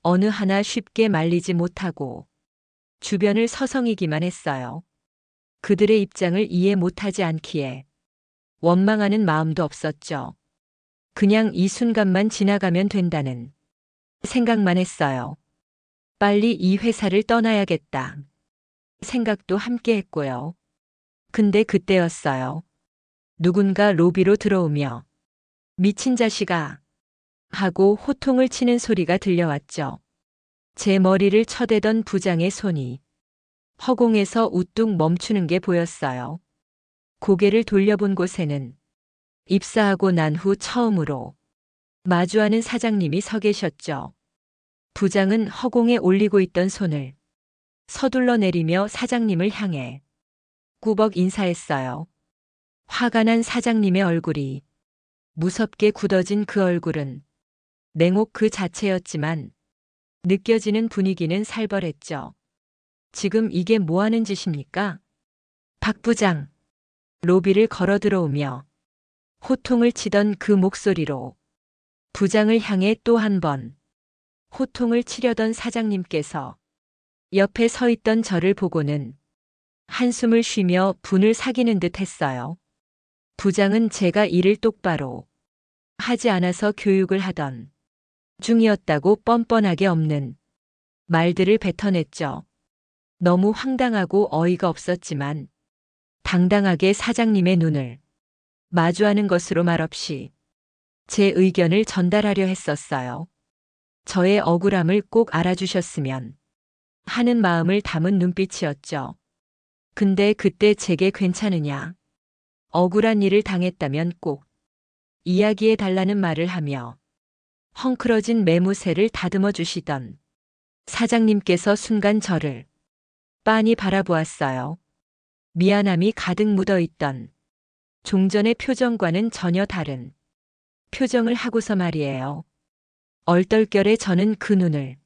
어느 하나 쉽게 말리지 못하고 주변을 서성이기만 했어요. 그들의 입장을 이해 못하지 않기에 원망하는 마음도 없었죠. 그냥 이 순간만 지나가면 된다는 생각만 했어요. 빨리 이 회사를 떠나야겠다. 생각도 함께 했고요. 근데 그때였어요. 누군가 로비로 들어오며 미친 자식아 하고 호통을 치는 소리가 들려왔죠. 제 머리를 쳐대던 부장의 손이 허공에서 우뚝 멈추는 게 보였어요. 고개를 돌려본 곳에는 입사하고 난 후 처음으로 마주하는 사장님이 서 계셨죠. 부장은 허공에 올리고 있던 손을 서둘러 내리며 사장님을 향해 꾸벅 인사했어요. 화가 난 사장님의 얼굴이 무섭게 굳어진 그 얼굴은 냉혹 그 자체였지만 느껴지는 분위기는 살벌했죠. 지금 이게 뭐 하는 짓입니까? 박 부장. 로비를 걸어 들어오며 호통을 치던 그 목소리로 부장을 향해 또 한 번 호통을 치려던 사장님께서 옆에 서 있던 저를 보고는 한숨을 쉬며 분을 사기는 듯 했어요. 부장은 제가 일을 똑바로 하지 않아서 교육을 하던 중이었다고 뻔뻔하게 없는 말들을 뱉어냈죠. 너무 황당하고 어이가 없었지만 당당하게 사장님의 눈을 마주하는 것으로 말없이 제 의견을 전달하려 했었어요. 저의 억울함을 꼭 알아주셨으면 하는 마음을 담은 눈빛이었죠. 근데 그때 제게 괜찮으냐? 억울한 일을 당했다면 꼭 이야기해 달라는 말을 하며 헝클어진 매무새를 다듬어 주시던 사장님께서 순간 저를 빤히 바라보았어요. 미안함이 가득 묻어 있던 종전의 표정과는 전혀 다른 표정을 하고서 말이에요. 얼떨결에 저는 그 눈을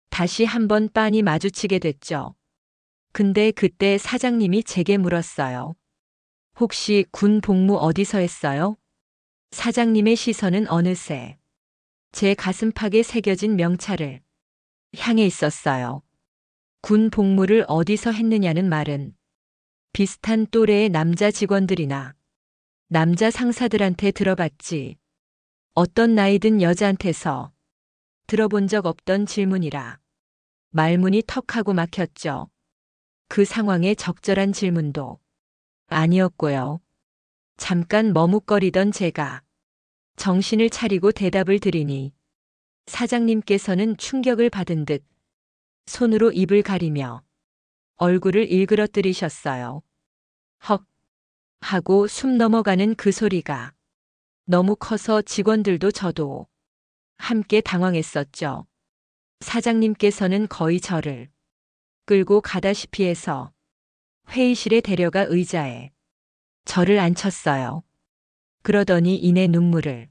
다시 한번 빤히 마주치게 됐죠. 근데 그때 사장님이 제게 물었어요. 혹시 군 복무 어디서 했어요? 사장님의 시선은 어느새 제 가슴팍에 새겨진 명찰을 향해 있었어요. 군 복무를 어디서 했느냐는 말은 비슷한 또래의 남자 직원들이나 남자 상사들한테 들어봤지 어떤 나이든 여자한테서 들어본 적 없던 질문이라 말문이 턱하고 막혔죠. 그 상황에 적절한 질문도 아니었고요. 잠깐 머뭇거리던 제가 정신을 차리고 대답을 드리니 사장님께서는 충격을 받은 듯 손으로 입을 가리며 얼굴을 일그러뜨리셨어요. 헉 하고 숨 넘어가는 그 소리가 너무 커서 직원들도 저도 함께 당황했었죠. 사장님께서는 거의 저를 끌고 가다시피 해서 회의실에 데려가 의자에 저를 앉혔어요. 그러더니 이내 눈물을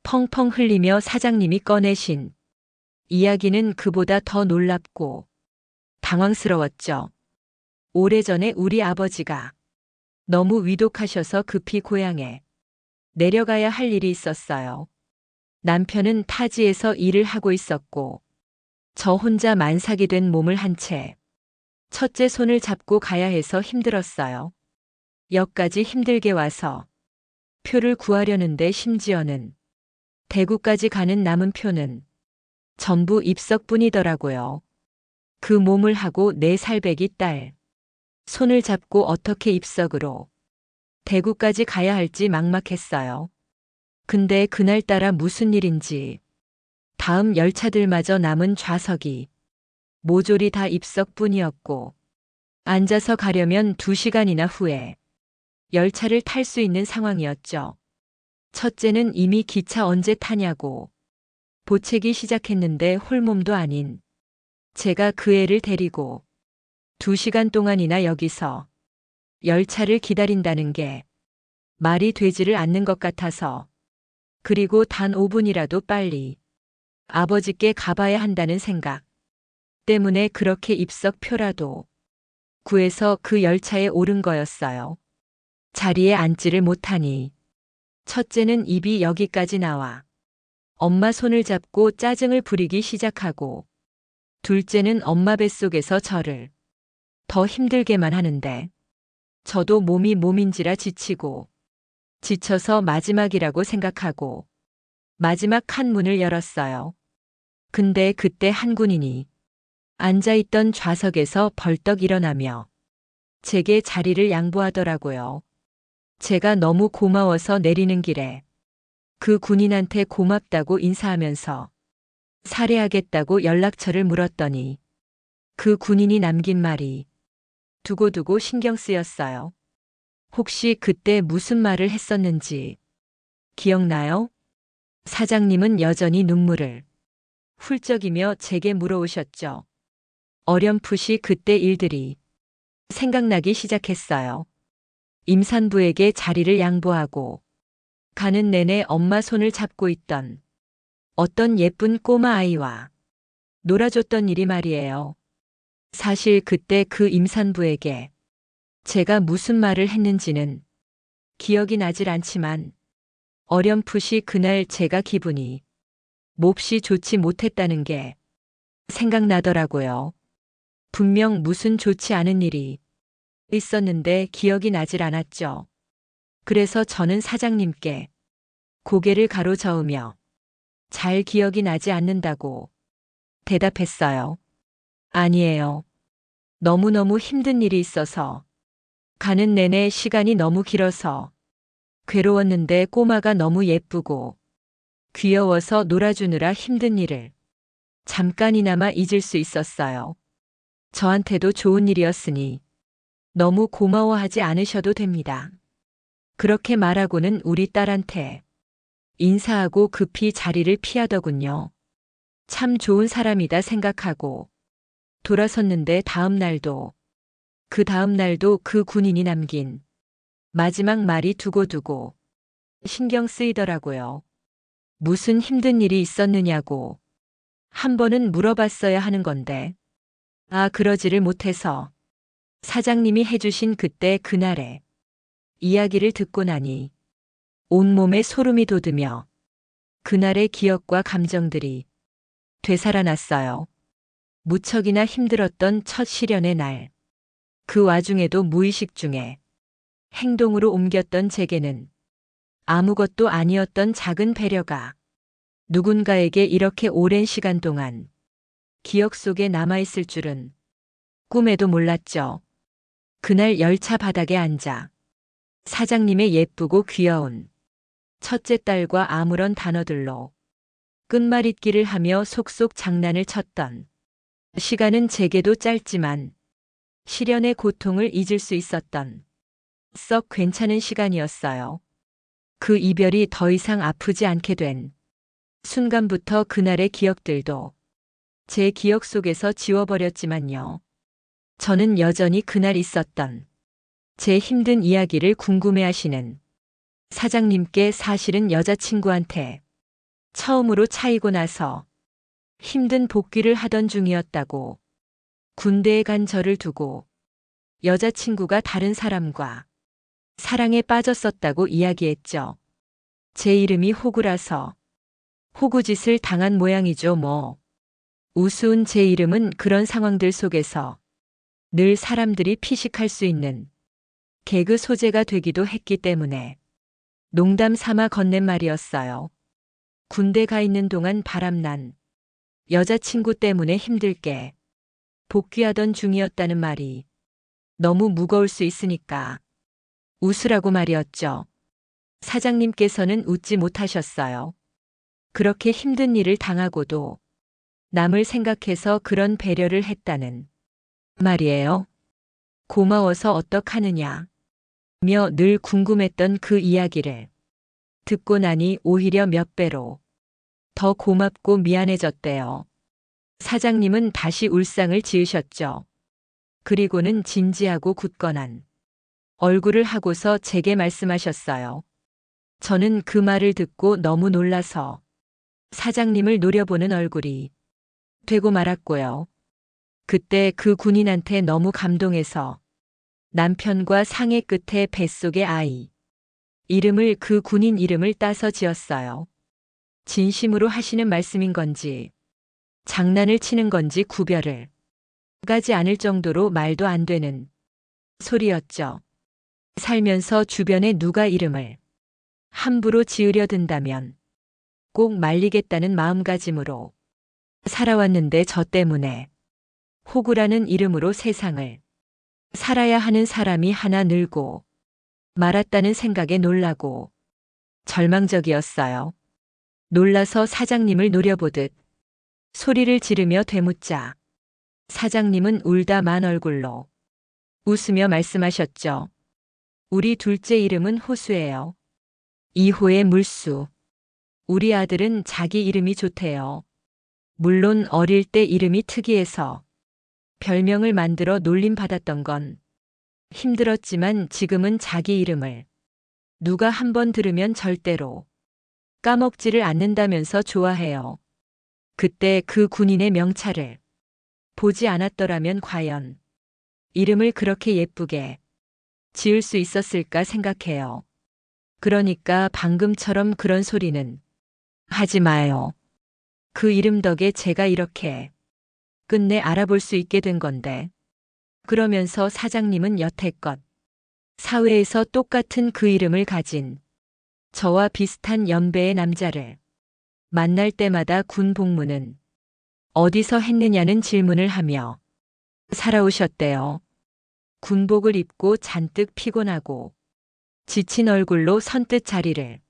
펑펑 흘리며 사장님이 꺼내신 이야기는 그보다 더 놀랍고 당황스러웠죠. 오래전에 우리 아버지가 너무 위독하셔서 급히 고향에 내려가야 할 일이 있었어요. 남편은 타지에서 일을 하고 있었고 저 혼자 만삭이 된 몸을 한 채 첫째 손을 잡고 가야 해서 힘들었어요. 역까지 힘들게 와서 표를 구하려는데 심지어는 대구까지 가는 남은 표는 전부 입석뿐이더라고요. 그 몸을 하고 4살배기 딸 손을 잡고 어떻게 입석으로 대구까지 가야 할지 막막했어요. 근데 그날따라 무슨 일인지 다음 열차들마저 남은 좌석이 모조리 다 입석뿐이었고 앉아서 가려면 2시간이나 후에 열차를 탈 수 있는 상황이었죠. 첫째는 이미 기차 언제 타냐고 보채기 시작했는데 홀몸도 아닌 제가 그 애를 데리고 2시간 동안이나 여기서 열차를 기다린다는 게 말이 되지를 않는 것 같아서 그리고 단 5분이라도 빨리 아버지께 가봐야 한다는 생각 때문에 그렇게 입석표라도 구해서 그 열차에 오른 거였어요. 자리에 앉지를 못하니 첫째는 입이 여기까지 나와 엄마 손을 잡고 짜증을 부리기 시작하고 둘째는 엄마 뱃속에서 저를 더 힘들게만 하는데 저도 몸이 몸인지라 지치고 지쳐서 마지막이라고 생각하고 마지막 한 문을 열었어요. 근데 그때 한 군인이 앉아있던 좌석에서 벌떡 일어나며 제게 자리를 양보하더라고요. 제가 너무 고마워서 내리는 길에 그 군인한테 고맙다고 인사하면서 살해하겠다고 연락처를 물었더니 그 군인이 남긴 말이 두고두고 신경 쓰였어요. 혹시 그때 무슨 말을 했었는지 기억나요? 사장님은 여전히 눈물을 훌쩍이며 제게 물어오셨죠. 어렴풋이 그때 일들이 생각나기 시작했어요. 임산부에게 자리를 양보하고 가는 내내 엄마 손을 잡고 있던 어떤 예쁜 꼬마 아이와 놀아줬던 일이 말이에요. 사실 그때 그 임산부에게 제가 무슨 말을 했는지는 기억이 나질 않지만 어렴풋이 그날 제가 기분이 몹시 좋지 못했다는 게 생각나더라고요. 분명 무슨 좋지 않은 일이 있었는데 기억이 나질 않았죠. 그래서 저는 사장님께 고개를 가로저으며 잘 기억이 나지 않는다고 대답했어요. 아니에요. 너무너무 힘든 일이 있어서 가는 내내 시간이 너무 길어서 괴로웠는데 꼬마가 너무 예쁘고 귀여워서 놀아주느라 힘든 일을 잠깐이나마 잊을 수 있었어요. 저한테도 좋은 일이었으니 너무 고마워하지 않으셔도 됩니다. 그렇게 말하고는 우리 딸한테 인사하고 급히 자리를 피하더군요. 참 좋은 사람이다 생각하고 돌아섰는데 그 다음 날도 그 군인이 남긴 마지막 말이 두고두고 신경 쓰이더라고요. 무슨 힘든 일이 있었느냐고 한 번은 물어봤어야 하는 건데 그러지를 못해서 사장님이 해주신 그때 그날의 이야기를 듣고 나니 온몸에 소름이 돋으며 그날의 기억과 감정들이 되살아났어요. 무척이나 힘들었던 첫 실연의 날. 그 와중에도 무의식 중에 행동으로 옮겼던 제게는 아무것도 아니었던 작은 배려가 누군가에게 이렇게 오랜 시간 동안 기억 속에 남아있을 줄은 꿈에도 몰랐죠. 그날 열차 바닥에 앉아 사장님의 예쁘고 귀여운 첫째 딸과 아무런 단어들로 끝말잇기를 하며 속속 장난을 쳤던 시간은 제게도 짧지만 실연의 고통을 잊을 수 있었던 썩 괜찮은 시간이었어요. 그 이별이 더 이상 아프지 않게 된 순간부터 그날의 기억들도 제 기억 속에서 지워버렸지만요. 저는 여전히 그날 있었던 제 힘든 이야기를 궁금해하시는 사장님께 사실은 여자친구한테 처음으로 차이고 나서 힘든 복귀를 하던 중이었다고 군대에 간 저를 두고 여자친구가 다른 사람과 사랑에 빠졌었다고 이야기했죠. 제 이름이 호구라서 호구짓을 당한 모양이죠 뭐. 우스운 제 이름은 그런 상황들 속에서 늘 사람들이 피식할 수 있는 개그 소재가 되기도 했기 때문에 농담 삼아 건넨 말이었어요. 군대 가 있는 동안 바람난 여자친구 때문에 힘들게 복귀하던 중이었다는 말이 너무 무거울 수 있으니까 웃으라고 말이었죠. 사장님께서는 웃지 못하셨어요. 그렇게 힘든 일을 당하고도 남을 생각해서 그런 배려를 했다는 말이에요. 고마워서 어떡하느냐 며 늘 궁금했던 그 이야기를 듣고 나니 오히려 몇 배로 더 고맙고 미안해졌대요. 사장님은 다시 울상을 지으셨죠. 그리고는 진지하고 굳건한 얼굴을 하고서 제게 말씀하셨어요. 저는 그 말을 듣고 너무 놀라서 사장님을 노려보는 얼굴이 되고 말았고요. 그때 그 군인한테 너무 감동해서 남편과 상의 끝에 뱃속의 아이 이름을 그 군인 이름을 따서 지었어요. 진심으로 하시는 말씀인 건지 장난을 치는 건지 구별을 가지 않을 정도로 말도 안 되는 소리였죠. 살면서 주변에 누가 이름을 함부로 지으려 든다면 꼭 말리겠다는 마음가짐으로 살아왔는데 저 때문에 호구라는 이름으로 세상을 살아야 하는 사람이 하나 늘고 말았다는 생각에 놀라고 절망적이었어요. 놀라서 사장님을 노려보듯 소리를 지르며 되묻자 사장님은 울다 만 얼굴로 웃으며 말씀하셨죠. 우리 둘째 이름은 호수예요. 2호의 물수. 우리 아들은 자기 이름이 좋대요. 물론 어릴 때 이름이 특이해서 별명을 만들어 놀림받았던 건 힘들었지만 지금은 자기 이름을 누가 한번 들으면 절대로 까먹지를 않는다면서 좋아해요. 그때 그 군인의 명찰을 보지 않았더라면 과연 이름을 그렇게 예쁘게 지을 수 있었을까 생각해요. 그러니까 방금처럼 그런 소리는 하지 마요. 그 이름 덕에 제가 이렇게 끝내 알아볼 수 있게 된 건데. 그러면서 사장님은 여태껏 사회에서 똑같은 그 이름을 가진 저와 비슷한 연배의 남자를 만날 때마다 군 복무는 어디서 했느냐는 질문을 하며 살아오셨대요. 군복을 입고 잔뜩 피곤하고 지친 얼굴로 선뜻 자리를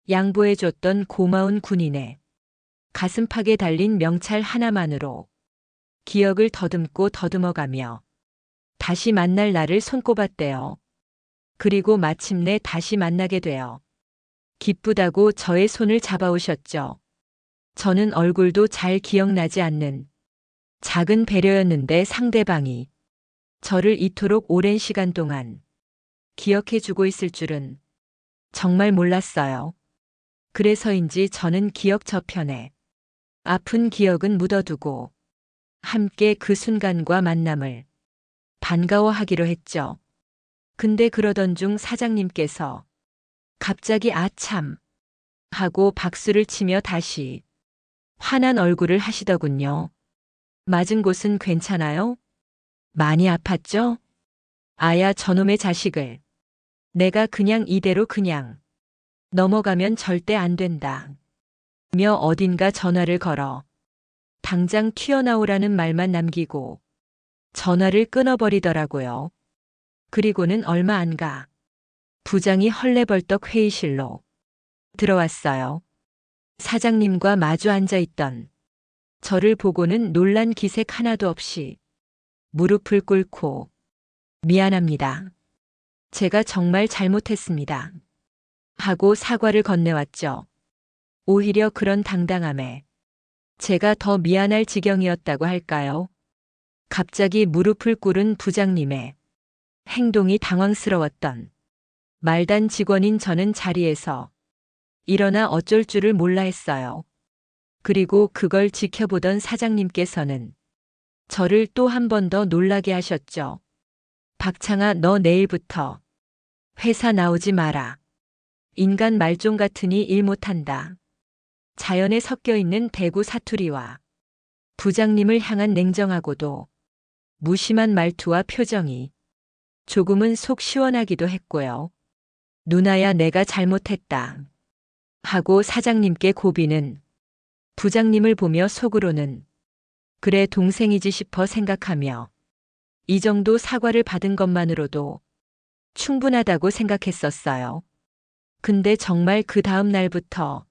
양보해줬던 고마운 군인의 가슴팍에 달린 명찰 하나만으로 기억을 더듬고 더듬어가며 다시 만날 날을 손꼽았대요. 그리고 마침내 다시 만나게 되어 기쁘다고 저의 손을 잡아오셨죠. 저는 얼굴도 잘 기억나지 않는 작은 배려였는데 상대방이 저를 이토록 오랜 시간 동안 기억해주고 있을 줄은 정말 몰랐어요. 그래서인지 저는 기억 저편에 아픈 기억은 묻어두고 함께 그 순간과 만남을 반가워하기로 했죠. 근데 그러던 중 사장님께서 갑자기 아참 하고 박수를 치며 다시 환한 얼굴을 하시더군요. 맞은 곳은 괜찮아요? 많이 아팠죠? 아야 저놈의 자식을. 내가 그냥 이대로 그냥 넘어가면 절대 안 된다. 며 어딘가 전화를 걸어 당장 튀어나오라는 말만 남기고 전화를 끊어버리더라고요. 그리고는 얼마 안 가 부장이 헐레벌떡 회의실로 들어왔어요. 사장님과 마주 앉아 있던 저를 보고는 놀란 기색 하나도 없이 무릎을 꿇고 미안합니다. 제가 정말 잘못했습니다. 하고 사과를 건네왔죠. 오히려 그런 당당함에 제가 더 미안할 지경이었다고 할까요? 갑자기 무릎을 꿇은 부장님의 행동이 당황스러웠던 말단 직원인 저는 자리에서 일어나 어쩔 줄을 몰라 했어요. 그리고 그걸 지켜보던 사장님께서는 저를 또 한 번 더 놀라게 하셨죠. 박창아, 너 내일부터 회사 나오지 마라. 인간 말종 같으니 일 못한다. 자연에 섞여 있는 대구 사투리와 부장님을 향한 냉정하고도 무심한 말투와 표정이 조금은 속 시원하기도 했고요. 누나야, 내가 잘못했다. 하고 사장님께 고비는 부장님을 보며 속으로는 그래 동생이지 싶어 생각하며 이 정도 사과를 받은 것만으로도 충분하다고 생각했었어요. 근데 정말 그 다음 날부터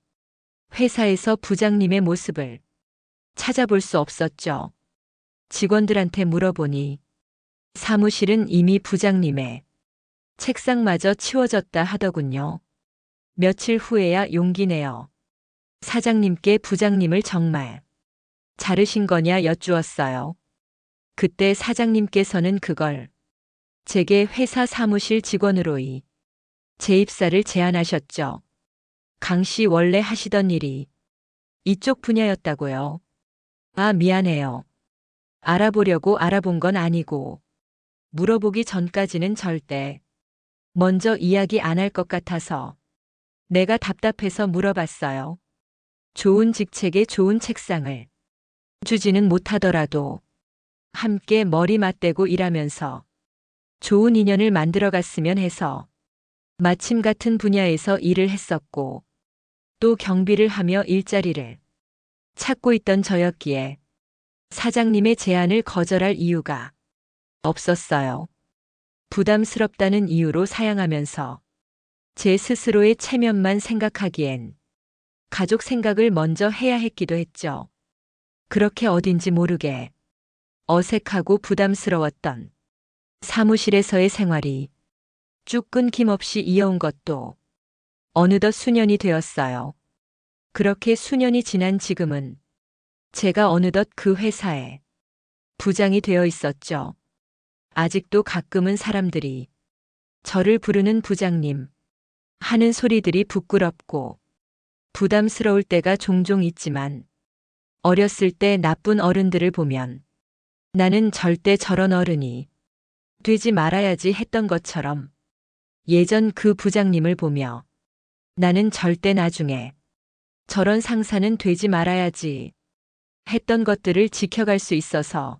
회사에서 부장님의 모습을 찾아볼 수 없었죠. 직원들한테 물어보니 사무실은 이미 부장님의 책상마저 치워졌다 하더군요. 며칠 후에야 용기 내어 사장님께 부장님을 정말 자르신 거냐 여쭈었어요. 그때 사장님께서는 그걸 제게 회사 사무실 직원으로의 재입사를 제안하셨죠. 강 씨 원래 하시던 일이 이쪽 분야였다고요. 아, 미안해요. 알아보려고 알아본 건 아니고 물어보기 전까지는 절대 먼저 이야기 안 할 것 같아서 내가 답답해서 물어봤어요. 좋은 직책에 좋은 책상을 주지는 못하더라도 함께 머리 맞대고 일하면서 좋은 인연을 만들어 갔으면 해서 마침 같은 분야에서 일을 했었고 또 경비를 하며 일자리를 찾고 있던 저였기에 사장님의 제안을 거절할 이유가 없었어요. 부담스럽다는 이유로 사양하면서 제 스스로의 체면만 생각하기엔 가족 생각을 먼저 해야 했기도 했죠. 그렇게 어딘지 모르게 어색하고 부담스러웠던 사무실에서의 생활이 쭉 끊김없이 이어온 것도 어느덧 수년이 되었어요. 그렇게 수년이 지난 지금은 제가 어느덧 그 회사에 부장이 되어 있었죠. 아직도 가끔은 사람들이 저를 부르는 부장님 하는 소리들이 부끄럽고 부담스러울 때가 종종 있지만 어렸을 때 나쁜 어른들을 보면 나는 절대 저런 어른이 되지 말아야지 했던 것처럼 예전 그 부장님을 보며 나는 절대 나중에 저런 상사는 되지 말아야지 했던 것들을 지켜갈 수 있어서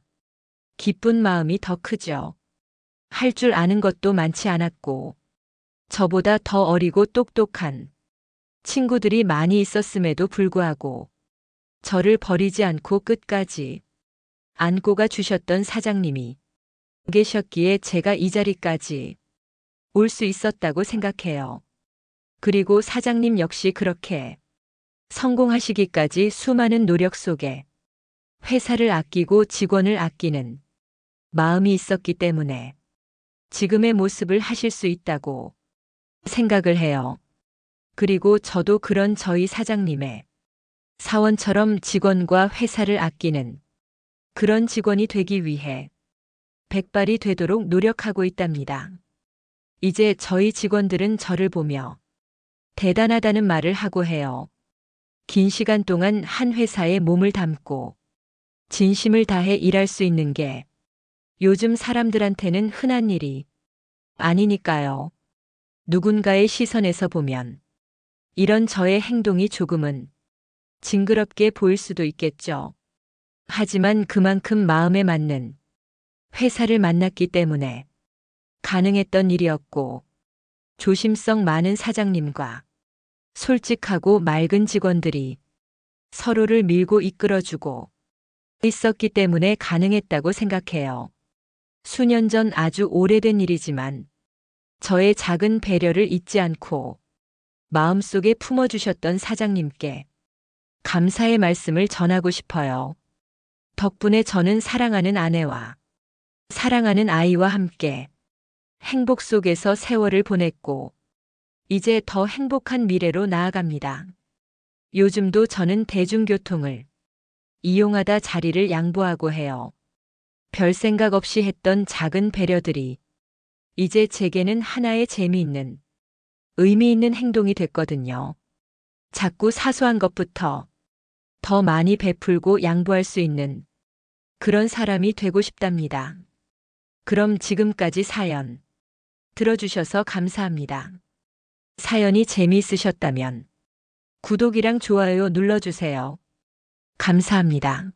기쁜 마음이 더 크죠. 할 줄 아는 것도 많지 않았고 저보다 더 어리고 똑똑한 친구들이 많이 있었음에도 불구하고 저를 버리지 않고 끝까지 안고 가 주셨던 사장님이 계셨기에 제가 이 자리까지 올 수 있었다고 생각해요. 그리고 사장님 역시 그렇게 성공하시기까지 수많은 노력 속에 회사를 아끼고 직원을 아끼는 마음이 있었기 때문에 지금의 모습을 하실 수 있다고 생각을 해요. 그리고 저도 그런 저희 사장님의 사원처럼 직원과 회사를 아끼는 그런 직원이 되기 위해 백발이 되도록 노력하고 있답니다. 이제 저희 직원들은 저를 보며 대단하다는 말을 하고 해요. 긴 시간 동안 한 회사에 몸을 담고 진심을 다해 일할 수 있는 게 요즘 사람들한테는 흔한 일이 아니니까요. 누군가의 시선에서 보면 이런 저의 행동이 조금은 징그럽게 보일 수도 있겠죠. 하지만 그만큼 마음에 맞는 회사를 만났기 때문에 가능했던 일이었고 조심성 많은 사장님과 솔직하고 맑은 직원들이 서로를 밀고 이끌어주고 있었기 때문에 가능했다고 생각해요. 수년 전 아주 오래된 일이지만 저의 작은 배려를 잊지 않고 마음속에 품어주셨던 사장님께 감사의 말씀을 전하고 싶어요. 덕분에 저는 사랑하는 아내와 사랑하는 아이와 함께 행복 속에서 세월을 보냈고 이제 더 행복한 미래로 나아갑니다. 요즘도 저는 대중교통을 이용하다 자리를 양보하고 해요. 별 생각 없이 했던 작은 배려들이 이제 제게는 하나의 재미있는, 의미 있는 행동이 됐거든요. 자꾸 사소한 것부터 더 많이 베풀고 양보할 수 있는 그런 사람이 되고 싶답니다. 그럼 지금까지 사연 들어주셔서 감사합니다. 사연이 재미있으셨다면 구독이랑 좋아요 눌러주세요. 감사합니다.